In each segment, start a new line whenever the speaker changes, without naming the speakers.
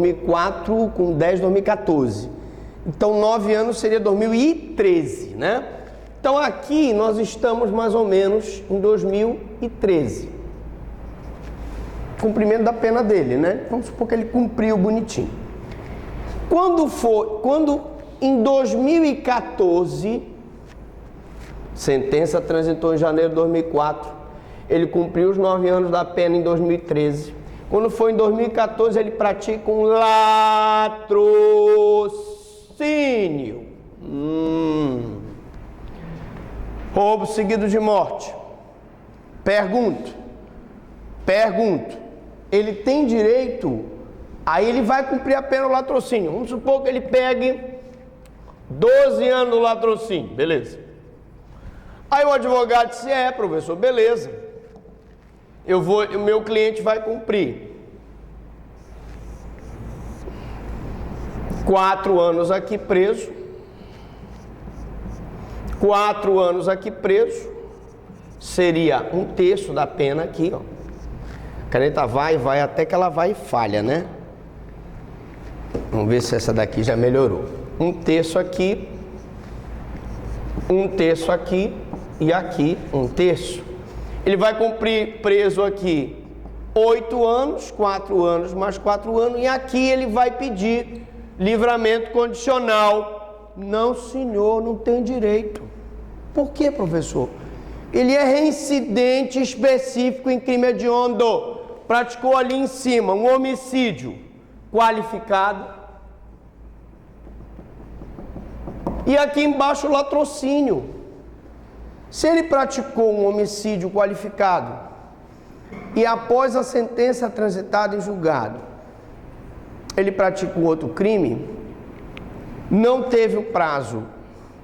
2004 com 10, 2014. Então, 9 anos seria 2013, né? Então, aqui nós estamos mais ou menos em 2013. Cumprimento da pena dele, né? Vamos supor que ele cumpriu bonitinho. Quando em 2014, sentença transitou em janeiro de 2004, ele cumpriu os 9 anos da pena em 2013. Quando foi em 2014, ele pratica um latrocínio. Roubo seguido de morte. Pergunto. Ele tem direito, aí ele vai cumprir a pena do latrocínio. Vamos supor que ele pegue 12 anos do latrocínio, beleza. Aí o advogado disse, professor, beleza. O meu cliente vai cumprir 4 anos aqui preso. 4 anos aqui preso seria 1/3 da pena aqui, ó. A caneta vai até que ela vai e falha, né? Vamos ver se essa daqui já melhorou. 1/3 aqui, 1/3 aqui e aqui 1/3. Ele vai cumprir preso aqui 8 anos, 4 anos mais 4 anos, e aqui ele vai pedir livramento condicional. Não, senhor, não tem direito. Por quê, professor? Ele é reincidente específico em crime hediondo. Praticou ali em cima um homicídio qualificado. E aqui embaixo o latrocínio. Se ele praticou um homicídio qualificado e após a sentença transitada em julgado, ele pratica um outro crime, não teve o prazo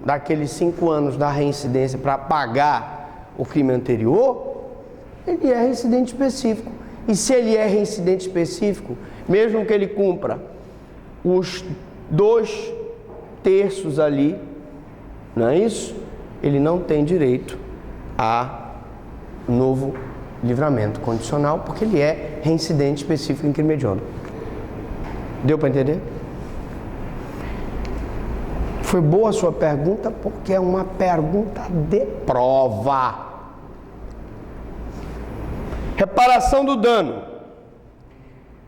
daqueles 5 anos da reincidência para pagar o crime anterior, ele é reincidente específico. E se ele é reincidente específico, mesmo que ele cumpra os 2/3 ali, não é isso? Ele não tem direito a novo livramento condicional, porque ele é reincidente específico em crime hediondo. Deu para entender? Foi boa a sua pergunta, porque é uma pergunta de prova. Reparação do dano,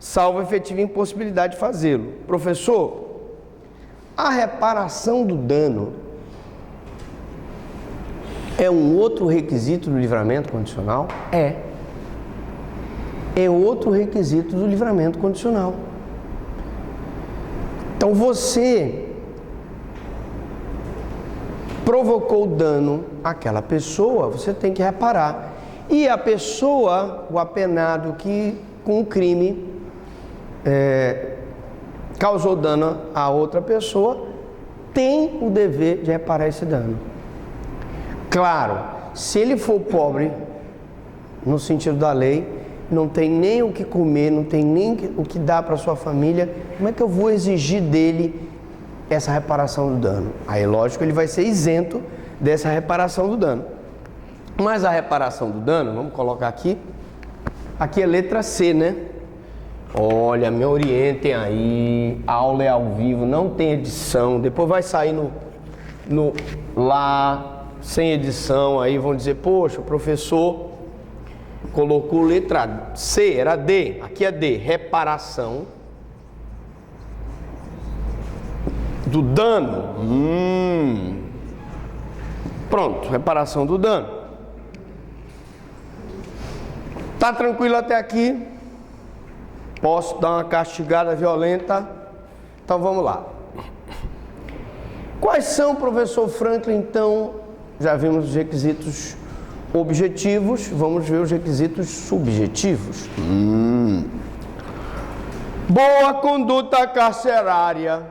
salvo efetiva impossibilidade de fazê-lo. Professor, a reparação do dano é um outro requisito do livramento condicional? É outro requisito do livramento condicional. Então você provocou dano àquela pessoa, você tem que reparar. E a pessoa, o apenado que com o crime causou dano a outra pessoa, tem o dever de reparar esse dano. Claro, se ele for pobre, no sentido da lei, não tem nem o que comer, não tem nem o que dar para sua família, como é que eu vou exigir dele essa reparação do dano? Aí, lógico, ele vai ser isento dessa reparação do dano. Mas a reparação do dano, vamos colocar aqui é letra C, né? Olha, me orientem aí, a aula é ao vivo, não tem edição, depois vai sair lá, sem edição, aí vão dizer, poxa, o professor colocou letra C, era D, aqui é D, reparação do dano. Pronto, reparação do dano. Tá tranquilo até aqui? Posso dar uma castigada violenta? Então vamos lá. Quais são, professor Franklin, então? Já vimos os requisitos objetivos, vamos ver os requisitos subjetivos. Boa conduta carcerária.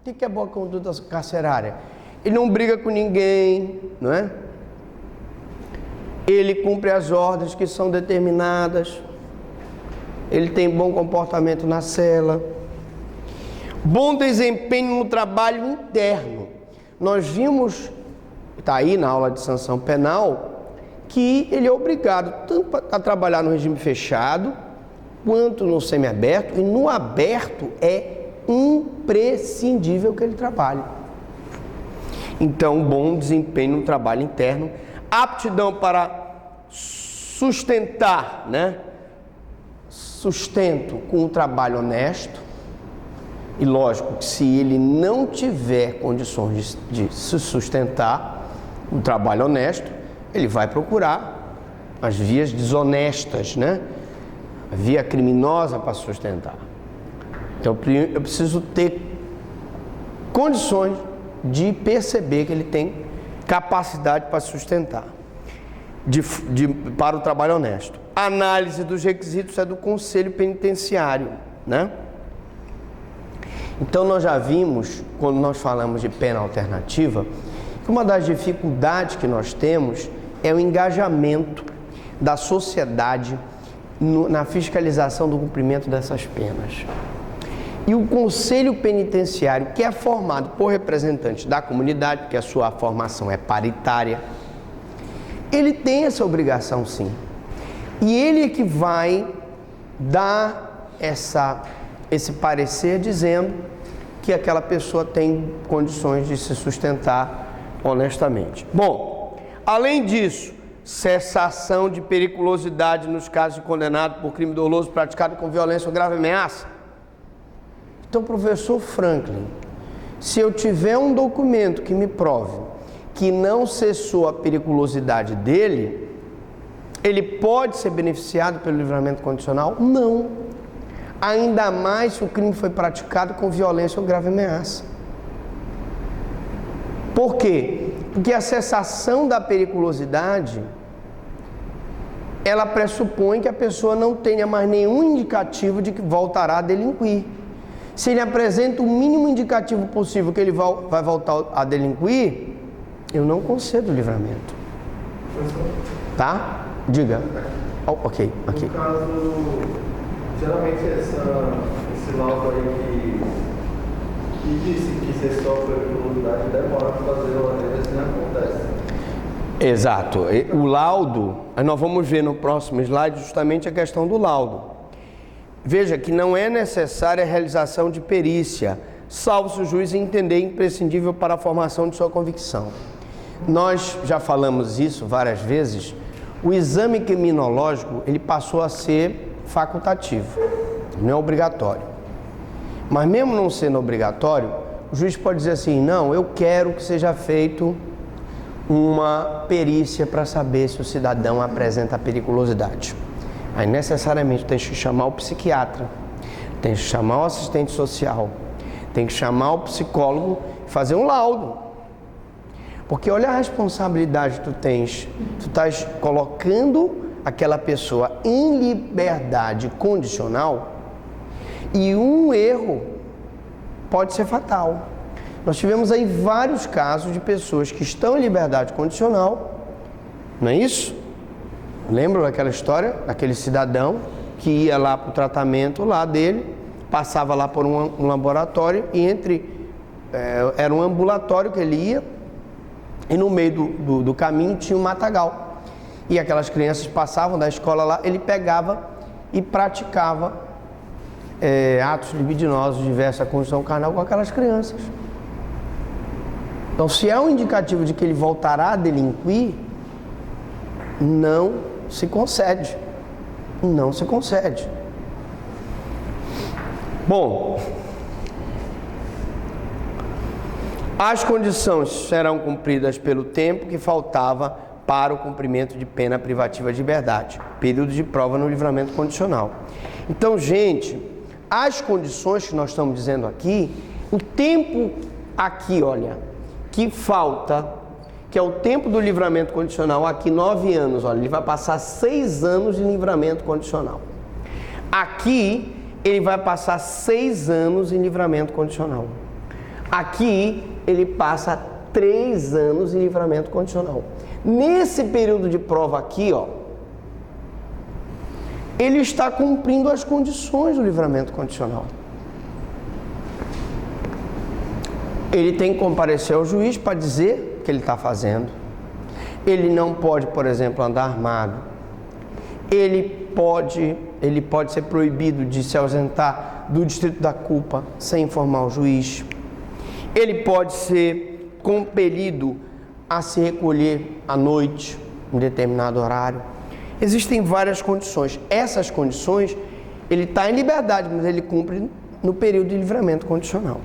O que é boa conduta carcerária? Ele não briga com ninguém, não é? Ele cumpre as ordens que são determinadas. Ele tem bom comportamento na cela. Bom desempenho no trabalho interno. Nós vimos, está aí na aula de sanção penal, que ele é obrigado tanto a trabalhar no regime fechado, quanto no semiaberto, e no aberto é imprescindível que ele trabalhe. Então, bom desempenho no trabalho interno, aptidão para sustentar, né? Sustento com um trabalho honesto. E lógico que se ele não tiver condições de se sustentar um trabalho honesto, ele vai procurar as vias desonestas, né? A via criminosa para sustentar. Então eu preciso ter condições de perceber que ele tem capacidade para sustentar para o trabalho honesto. A análise dos requisitos é do Conselho Penitenciário, né? Então nós já vimos, quando nós falamos de pena alternativa, que uma das dificuldades que nós temos é o engajamento da sociedade na fiscalização do cumprimento dessas penas. E o Conselho Penitenciário, que é formado por representantes da comunidade, porque a sua formação é paritária, ele tem essa obrigação sim. E ele é que vai dar esse parecer dizendo que aquela pessoa tem condições de se sustentar honestamente. Bom, além disso, cessação de periculosidade nos casos de condenado por crime doloso praticado com violência ou grave ameaça. Então, professor Franklin, se eu tiver um documento que me prove que não cessou a periculosidade dele, ele pode ser beneficiado pelo livramento condicional? Não. Ainda mais se o crime foi praticado com violência ou grave ameaça. Por quê? Porque a cessação da periculosidade, ela pressupõe que a pessoa não tenha mais nenhum indicativo de que voltará a delinquir. Se ele apresenta o mínimo indicativo possível que ele vai voltar a delinquir, eu não concedo o livramento. Tá? Diga. Oh, ok.
No caso, geralmente esse laudo aí que disse que cessou a periculosidade demora para fazer o arresto, assim não acontece.
Exato. O laudo, nós vamos ver no próximo slide justamente a questão do laudo. Veja que não é necessária a realização de perícia, salvo se o juiz entender imprescindível para a formação de sua convicção. Nós já falamos isso várias vezes. O exame criminológico, ele passou a ser facultativo, não é obrigatório. Mas mesmo não sendo obrigatório, o juiz pode dizer assim, não, eu quero que seja feito uma perícia para saber se o cidadão apresenta periculosidade. Aí necessariamente tem que chamar o psiquiatra, tem que chamar o assistente social, tem que chamar o psicólogo e fazer um laudo. Porque olha a responsabilidade que tu tens. Tu estás colocando aquela pessoa em liberdade condicional e um erro pode ser fatal. Nós tivemos aí vários casos de pessoas que estão em liberdade condicional, não é isso? Lembra daquela história? Daquele cidadão que ia lá para o tratamento lá dele, passava lá por um laboratório e era um ambulatório que ele ia, e no meio do caminho tinha um matagal. E aquelas crianças passavam da escola lá, ele pegava e praticava atos libidinosos de diversa condição carnal com aquelas crianças. Então, se é um indicativo de que ele voltará a delinquir, não se concede. Não se concede. Bom, as condições serão cumpridas pelo tempo que faltava para o cumprimento de pena privativa de liberdade, período de prova no livramento condicional. Então, gente, as condições que nós estamos dizendo aqui, o tempo aqui, olha, que falta, que é o tempo do livramento condicional, aqui 9 anos, olha, ele vai passar 6 anos de livramento condicional. Aqui, ele vai passar 6 anos em livramento condicional. Aqui, ele passa 3 anos em livramento condicional. Nesse período de prova aqui, ó, ele está cumprindo as condições do livramento condicional. Ele tem que comparecer ao juiz para dizer o que ele está fazendo. Ele não pode, por exemplo, andar armado. ele pode ser proibido de se ausentar do distrito da culpa sem informar o juiz. Ele pode ser compelido a se recolher à noite, em determinado horário. Existem várias condições. Essas condições, ele está em liberdade, mas ele cumpre no período de livramento condicional.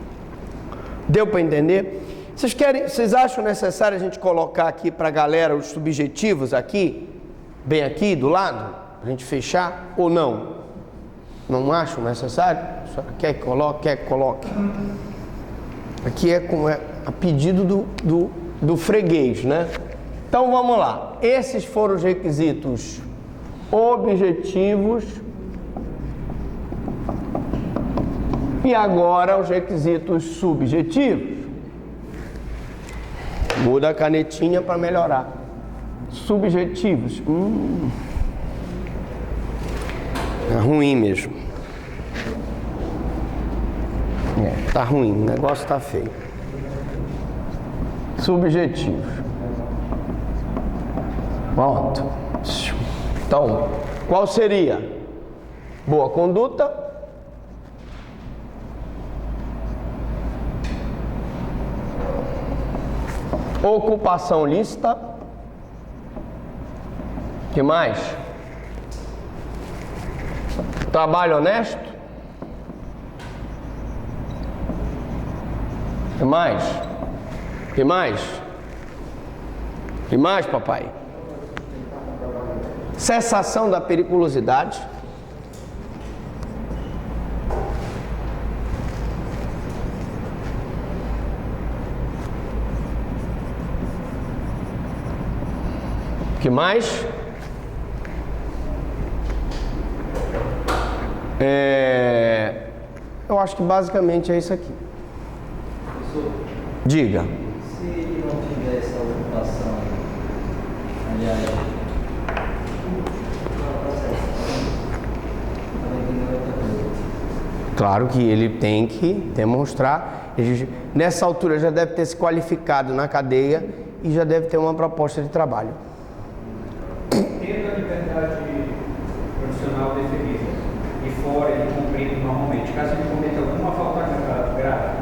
Deu para entender? Vocês acham necessário a gente colocar aqui para a galera os subjetivos aqui, bem aqui do lado, para a gente fechar, ou não? Não acham necessário? Quer que coloque? Quer que coloque? Aqui é a pedido do freguês, né? Então vamos lá. Esses foram os requisitos objetivos. E agora os requisitos subjetivos. Muda a canetinha para melhorar. Subjetivos. É ruim mesmo. Tá ruim, o negócio tá feio. Subjetivos. Pronto. Então, qual seria? Boa conduta. Ocupação lícita. Que mais? Trabalho honesto. Que mais? Que mais? Que mais, papai? Cessação da periculosidade. Que mais? Eu acho que basicamente é isso aqui.
Professor,
Diga.
se ele não tiver essa ocupação, aliás,
Claro que ele tem que demonstrar. Nessa altura já deve ter se qualificado na cadeia e já deve ter uma proposta de trabalho.
Tendo a liberdade profissional definida e fora ele cumprindo normalmente, caso ele cometa alguma falta grave,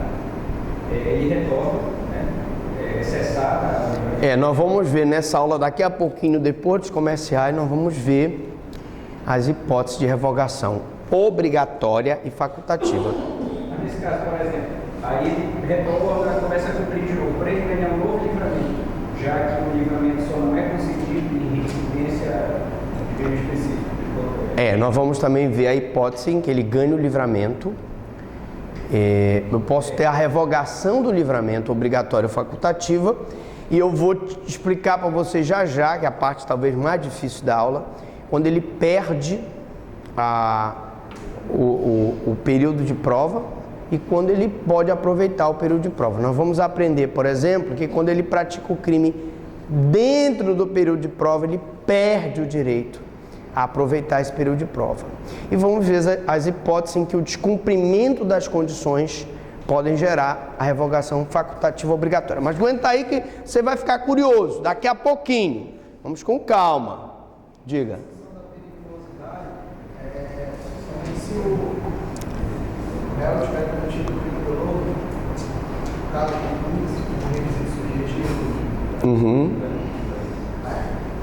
ele retorna, né? Cessada.
Nós vamos ver nessa aula daqui a pouquinho, depois dos comerciais, nós vamos ver as hipóteses de revogação obrigatória e facultativa.
Mas nesse caso, por exemplo, aí ele retorna, começa a cumprir de novo, porém ele ganha um novo livramento, já que o livramento só não é concedido em residência de meio específico.
Nós vamos também ver a hipótese em que ele ganha o livramento. Eu posso ter a revogação do livramento obrigatório ou facultativa, e eu vou explicar para vocês já, que é a parte talvez mais difícil da aula, quando ele perde o período de prova e quando ele pode aproveitar o período de prova. Nós vamos aprender, por exemplo, que quando ele pratica o crime dentro do período de prova, ele perde o direito a aproveitar esse período de prova. E vamos ver as hipóteses em que o descumprimento das condições podem gerar a revogação facultativa obrigatória. Mas aguenta aí que você vai ficar curioso daqui a pouquinho. Vamos com calma. Diga.
se o réu tiver cometido o crime doloso, caso de requisito subjetivo,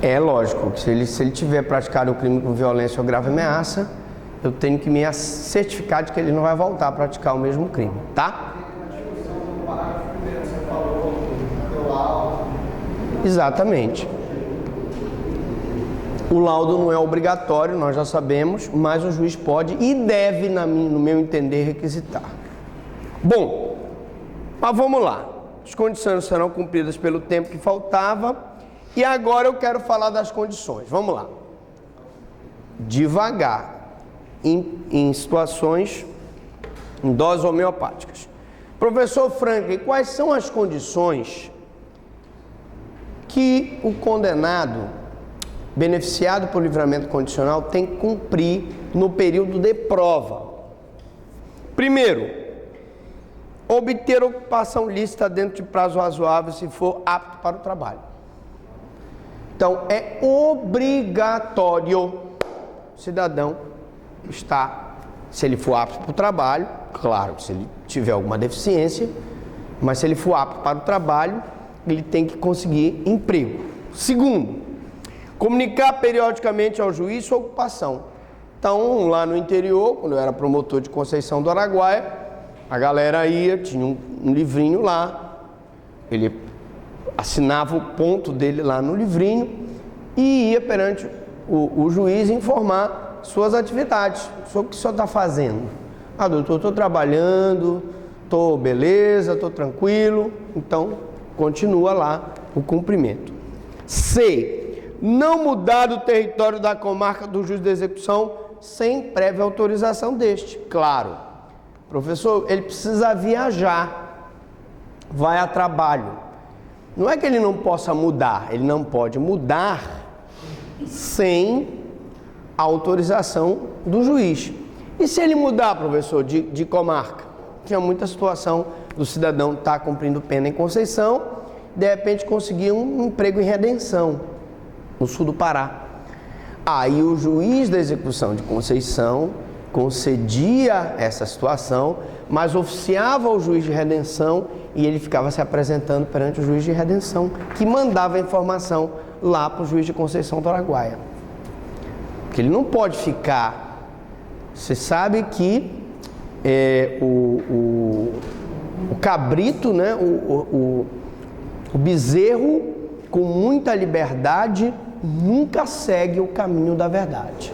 É lógico que se ele tiver praticado o crime com violência ou grave ameaça, eu tenho que me certificar de que ele não vai voltar a praticar o mesmo crime, tá? Exatamente. O laudo não é obrigatório, nós já sabemos, mas o juiz pode e deve, no meu entender, requisitar. Bom, mas vamos lá. As condições serão cumpridas pelo tempo que faltava e agora eu quero falar das condições. Vamos lá. Devagar, em situações, em doses homeopáticas. Professor Franklin, quais são as condições que o condenado, beneficiado por livramento condicional, tem que cumprir no período de prova? Primeiro, obter ocupação lícita dentro de prazo razoável se for apto para o trabalho. Então, é obrigatório o cidadão está, se ele for apto para o trabalho, claro, se ele tiver alguma deficiência, mas se ele for apto para o trabalho, ele tem que conseguir emprego. Segundo, comunicar periodicamente ao juiz sua ocupação. Então, lá no interior, quando eu era promotor de Conceição do Araguaia, a galera ia, tinha um livrinho lá, ele assinava o ponto dele lá no livrinho e ia perante o juiz informar suas atividades, sobre o que o senhor está fazendo. Ah, doutor, estou trabalhando, estou beleza, estou tranquilo, então continua lá o cumprimento. C. Não mudar do território da comarca do juiz de execução sem prévia autorização deste. Claro, professor, ele precisa viajar, vai a trabalho. Não é que ele não possa mudar, ele não pode mudar sem a autorização do juiz. E se ele mudar, professor, de comarca? Tinha muita situação do cidadão estar cumprindo pena em Conceição, de repente conseguir um emprego em Redenção, no sul do Pará. Aí o juiz da execução de Conceição concedia essa situação, mas oficiava ao juiz de Redenção e ele ficava se apresentando perante o juiz de Redenção, que mandava a informação lá para o juiz de Conceição do Araguaia. Porque ele não pode ficar... Você sabe que o cabrito, né, o bezerro, com muita liberdade, nunca segue o caminho da verdade.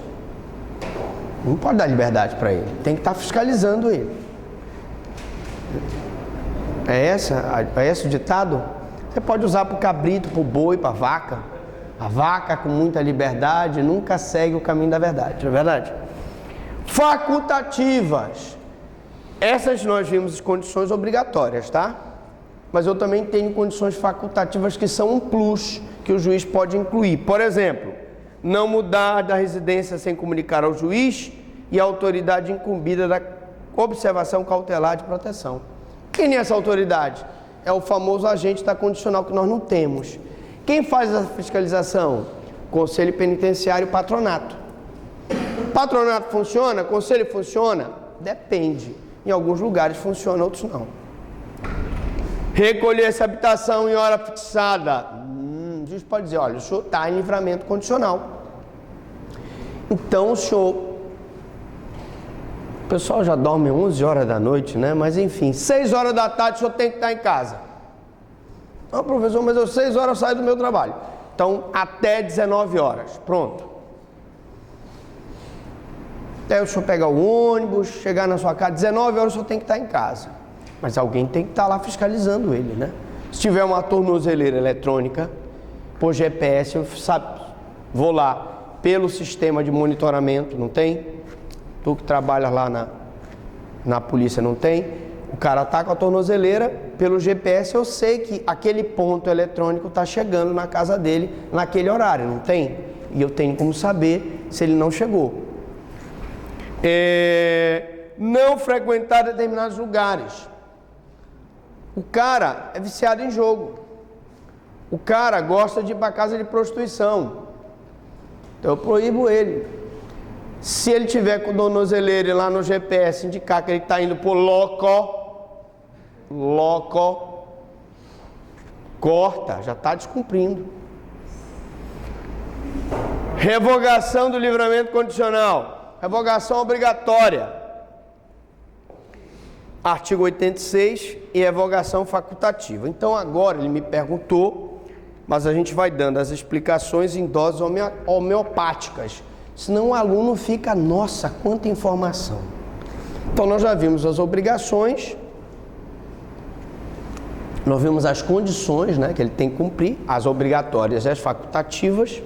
Não pode dar liberdade para ele, tem que estar fiscalizando ele. É esse o ditado? Você pode usar para o cabrito, para o boi, para a vaca. A vaca com muita liberdade nunca segue o caminho da verdade, não é verdade? Facultativas. Essas nós vimos as condições obrigatórias, tá? Mas eu também tenho condições facultativas que são um plus, que o juiz pode incluir. Por exemplo, não mudar da residência sem comunicar ao juiz e à autoridade incumbida da observação cautelar de proteção. Quem é essa autoridade? É o famoso agente da condicional que nós não temos. Quem faz a fiscalização? Conselho Penitenciário e Patronato. Patronato funciona? Conselho funciona? Depende. Em alguns lugares funciona, outros não. Recolher essa habitação em hora fixada. O juiz pode dizer, olha, o senhor está em livramento condicional. Então o senhor... O pessoal já dorme 11 horas da noite, né? Mas enfim, 6 horas da tarde o senhor tem que estar em casa. Não, professor, mas eu 6 horas saio do meu trabalho. Então, até 19 horas. Pronto. Até o senhor pegar o ônibus, chegar na sua casa, 19 horas o senhor tem que estar em casa. Mas alguém tem que estar lá fiscalizando ele, né? Se tiver uma tornozeleira eletrônica, por GPS, eu vou lá pelo sistema de monitoramento, não tem? Tu que trabalha lá na polícia, não tem? O cara tá com a tornozeleira, pelo GPS eu sei que aquele ponto eletrônico está chegando na casa dele naquele horário, não tem? E eu tenho como saber se ele não chegou. Não frequentar determinados lugares. O cara é viciado em jogo. O cara gosta de ir para casa de prostituição. Então eu proíbo ele. Se ele tiver com o tornozeleiro e lá no GPS indicar que ele está indo por loco, corta, já está descumprindo. Revogação do livramento condicional. Revogação obrigatória. Artigo 86 e revogação facultativa. Então agora ele me perguntou, mas a gente vai dando as explicações em doses homeopáticas. Senão o aluno fica, nossa, quanta informação. Então nós já vimos as obrigações, nós vimos as condições, né, que ele tem que cumprir, as obrigatórias e as facultativas.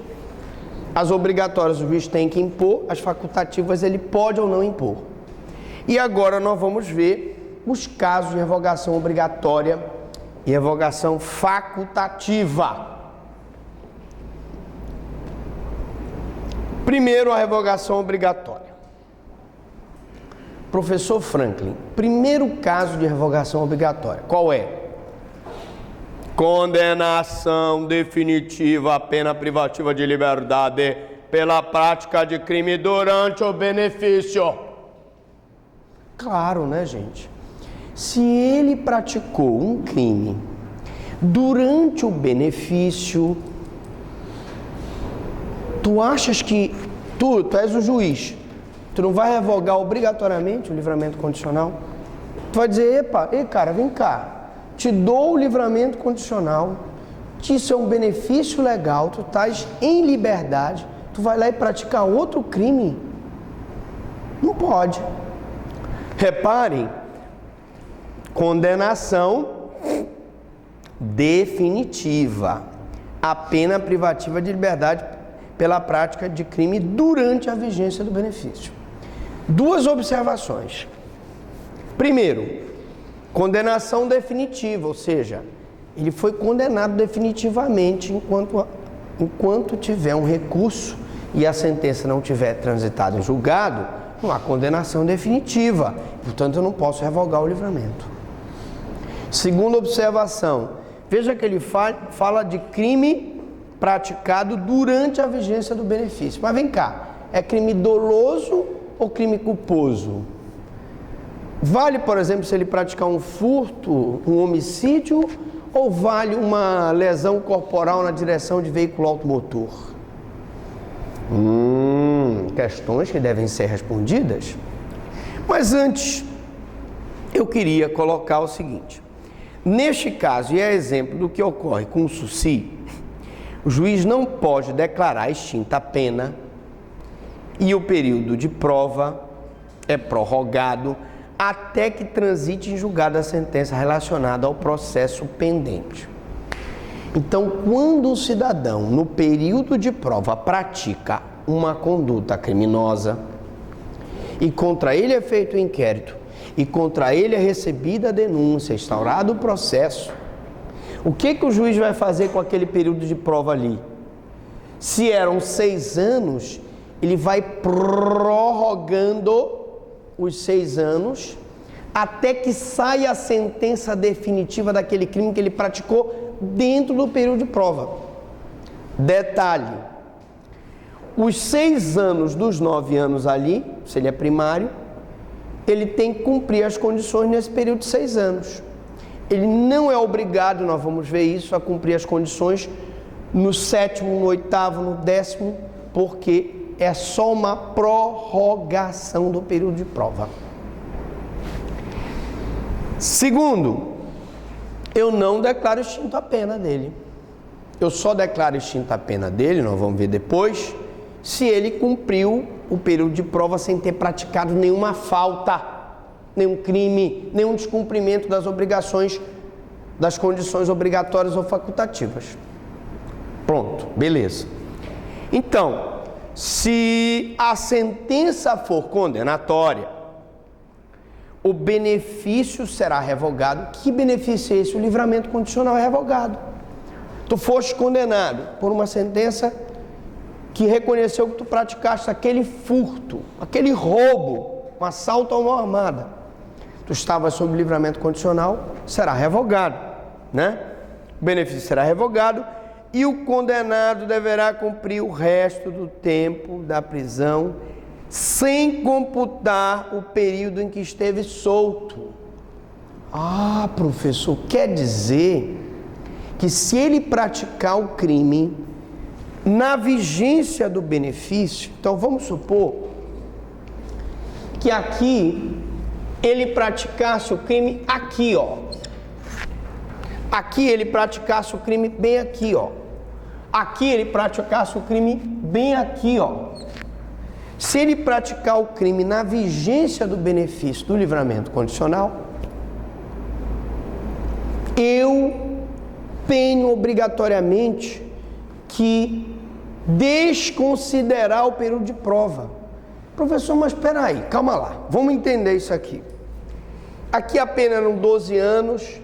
As obrigatórias o juiz tem que impor, as facultativas ele pode ou não impor. E agora nós vamos ver os casos de revogação obrigatória e revogação facultativa. Primeiro, a revogação obrigatória. Professor Franklin, primeiro caso de revogação obrigatória, qual é? Condenação definitiva à pena privativa de liberdade pela prática de crime durante o benefício. Claro, né, gente? Se ele praticou um crime durante o benefício, tu achas que tu és o juiz, tu não vai revogar obrigatoriamente o livramento condicional? Tu vai dizer, cara, vem cá, te dou o livramento condicional, isso é um benefício legal, tu estás em liberdade, tu vai lá e praticar outro crime? Não pode. Reparem, condenação definitiva, a pena privativa de liberdade pela prática de crime durante a vigência do benefício. Duas observações. Primeiro, condenação definitiva, ou seja, ele foi condenado definitivamente enquanto tiver um recurso e a sentença não tiver transitado em julgado, não há condenação definitiva, portanto eu não posso revogar o livramento. Segunda observação, veja que ele fala de crime praticado durante a vigência do benefício. Mas vem cá, é crime doloso ou crime culposo? Vale, por exemplo, se ele praticar um furto, um homicídio, ou vale uma lesão corporal na direção de veículo automotor? Questões que devem ser respondidas. Mas antes, eu queria colocar o seguinte. Neste caso, e é exemplo do que ocorre com o SUSI, o juiz não pode declarar extinta a pena e o período de prova é prorrogado até que transite em julgado a sentença relacionada ao processo pendente. Então, quando o cidadão, no período de prova, pratica uma conduta criminosa e contra ele é feito o inquérito e contra ele é recebida a denúncia, instaurado o processo, o que o juiz vai fazer com aquele período de prova ali? Se eram 6 anos, ele vai prorrogando os 6 anos até que saia a sentença definitiva daquele crime que ele praticou dentro do período de prova. Detalhe, os 6 anos dos 9 anos ali, se ele é primário, ele tem que cumprir as condições nesse período de 6 anos. Ele não é obrigado, nós vamos ver isso, a cumprir as condições no 7º, no 8º, no 10º, porque é só uma prorrogação do período de prova. Segundo, eu não declaro extinta a pena dele. Eu só declaro extinta a pena dele, nós vamos ver depois, se ele cumpriu o período de prova sem ter praticado nenhuma falta, nenhum crime, nenhum descumprimento das obrigações, das condições obrigatórias ou facultativas. Pronto, beleza. Então, se a sentença for condenatória, o benefício será revogado. Que benefício é esse? O livramento condicional é revogado. Tu foste condenado por uma sentença que reconheceu que tu praticaste aquele furto, aquele roubo, um assalto a mão armada. Tu estavas sob livramento condicional, será revogado, né? O benefício será revogado e o condenado deverá cumprir o resto do tempo da prisão sem computar o período em que esteve solto. Ah, professor, quer dizer que se ele praticar o crime na vigência do benefício, então vamos supor que aqui ele praticasse o crime aqui, ó. Aqui ele praticasse o crime bem aqui, ó. Aqui ele praticasse o crime bem aqui, ó. Se ele praticar o crime na vigência do benefício do livramento condicional, eu tenho obrigatoriamente que desconsiderar o período de prova. Professor, mas espera aí, calma lá, vamos entender isso aqui. Aqui a pena eram 12 anos,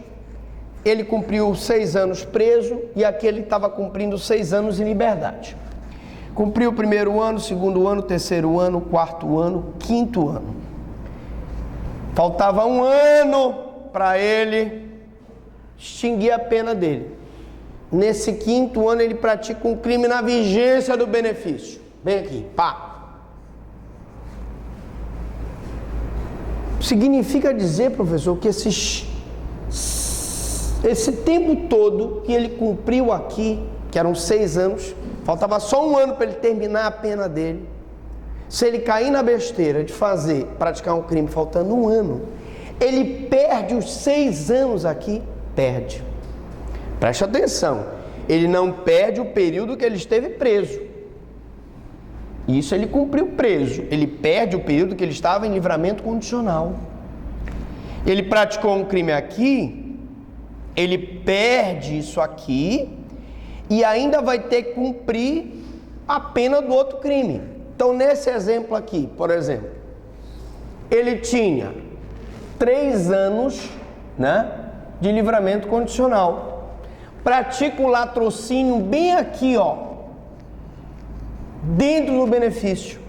ele cumpriu 6 anos preso e aqui ele estava cumprindo 6 anos em liberdade. Cumpriu o 1º ano, 2º ano, 3º ano, 4º ano, 5º ano. Faltava 1 ano para ele extinguir a pena dele. Nesse 5º ano ele pratica um crime na vigência do benefício. Vem aqui, pá. Significa dizer, professor, que esse tempo todo que ele cumpriu aqui, que eram 6 anos, faltava só 1 ano para ele terminar a pena dele. Se ele cair na besteira de praticar um crime faltando 1 ano, ele perde os 6 anos aqui, perde. Preste atenção, ele não perde o período que ele esteve preso. Isso ele cumpriu preso. Ele perde o período que ele estava em livramento condicional. Ele praticou um crime aqui, ele perde isso aqui e ainda vai ter que cumprir a pena do outro crime. Então, nesse exemplo aqui, por exemplo, ele tinha 3 anos, né, de livramento condicional. Pratica o latrocínio bem aqui, ó, dentro do benefício.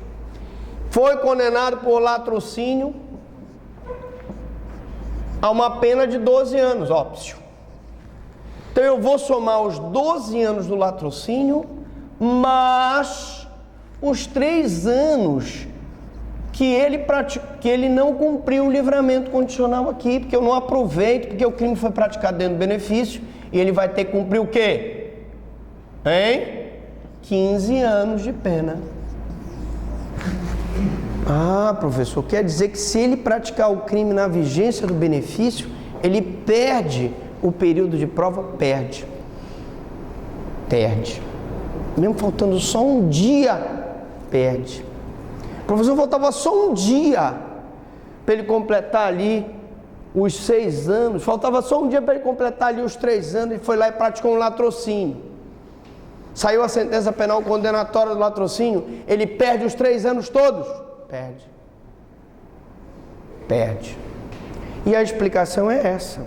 Foi condenado por latrocínio a uma pena de 12 anos, óbvio. Então eu vou somar os 12 anos do latrocínio, mas os 3 anos que ele não cumpriu o livramento condicional aqui, porque eu não aproveito, porque o crime foi praticado dentro do benefício, e ele vai ter que cumprir o quê? 15 anos de pena. Ah, professor, quer dizer que se ele praticar o crime na vigência do benefício, ele perde o período de prova? Perde. Mesmo faltando só 1 dia, perde. Professor, faltava só 1 dia para ele completar ali os 6 anos, faltava só 1 dia para ele completar ali os 3 anos, ele foi lá e praticou um latrocínio. Saiu a sentença penal condenatória do latrocínio, ele perde os 3 anos todos? Perde. E a explicação é essa.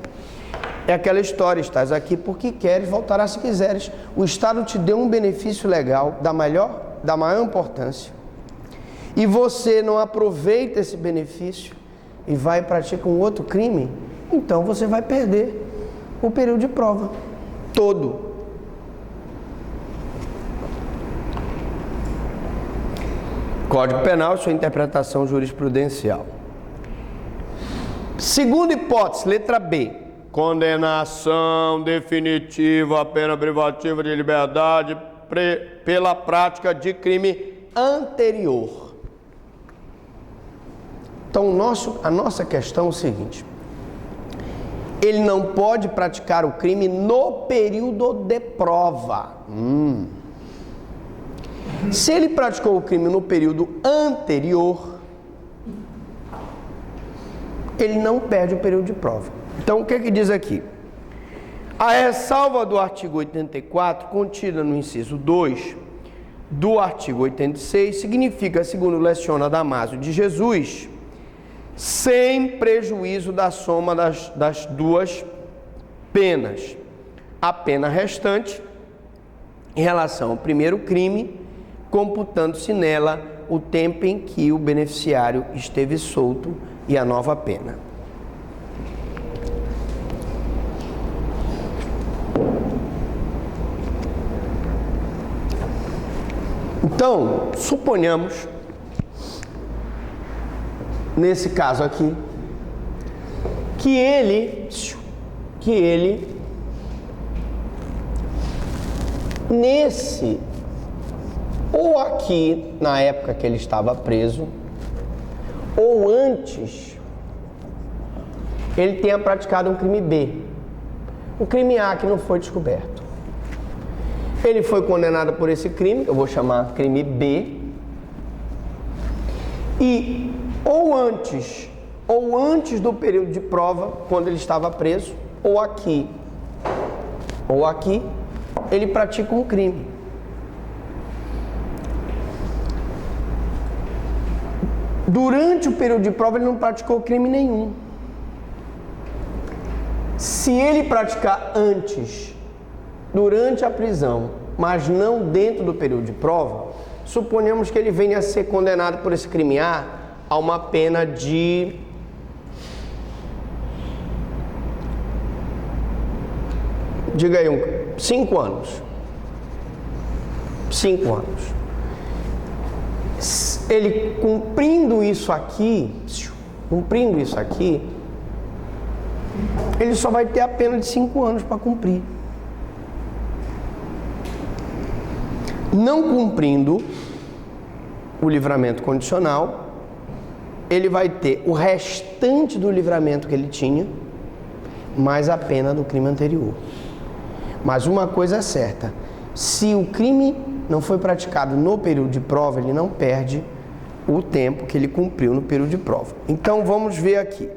É aquela história, estás aqui porque queres, voltarás se quiseres. O Estado te deu um benefício legal da maior importância, e você não aproveita esse benefício e vai e pratica um outro crime, então você vai perder o período de prova todo. Código Penal e sua interpretação jurisprudencial. Segunda hipótese, letra B. Condenação definitiva à pena privativa de liberdade pela prática de crime anterior. Então, a nossa questão é o seguinte: ele não pode praticar o crime no período de prova. Se ele praticou o crime no período anterior, ele não perde o período de prova. Então, o que diz aqui? A ressalva do artigo 84, contida no inciso 2 do artigo 86, significa, segundo leciona Damásio de Jesus, sem prejuízo da soma das 2 penas. A pena restante, em relação ao primeiro crime, computando-se nela o tempo em que o beneficiário esteve solto e a nova pena. Então, suponhamos, nesse caso aqui, que ele ou aqui, na época que ele estava preso, ou antes, ele tenha praticado um crime B. O crime A que não foi descoberto. Ele foi condenado por esse crime, eu vou chamar crime B, e ou antes do período de prova, quando ele estava preso, ou aqui, ele pratica um crime. Durante o período de prova, ele não praticou crime nenhum. Se ele praticar antes, durante a prisão, mas não dentro do período de prova, suponhamos que ele venha a ser condenado por esse crime A uma pena de 5 anos. 5 anos. Ele cumprindo isso aqui, ele só vai ter a pena de 5 anos para cumprir. Não cumprindo o livramento condicional, ele vai ter o restante do livramento que ele tinha, mais a pena do crime anterior. Mas uma coisa é certa, se o crime não foi praticado no período de prova, ele não perde o tempo que ele cumpriu no período de prova. Então vamos ver aqui.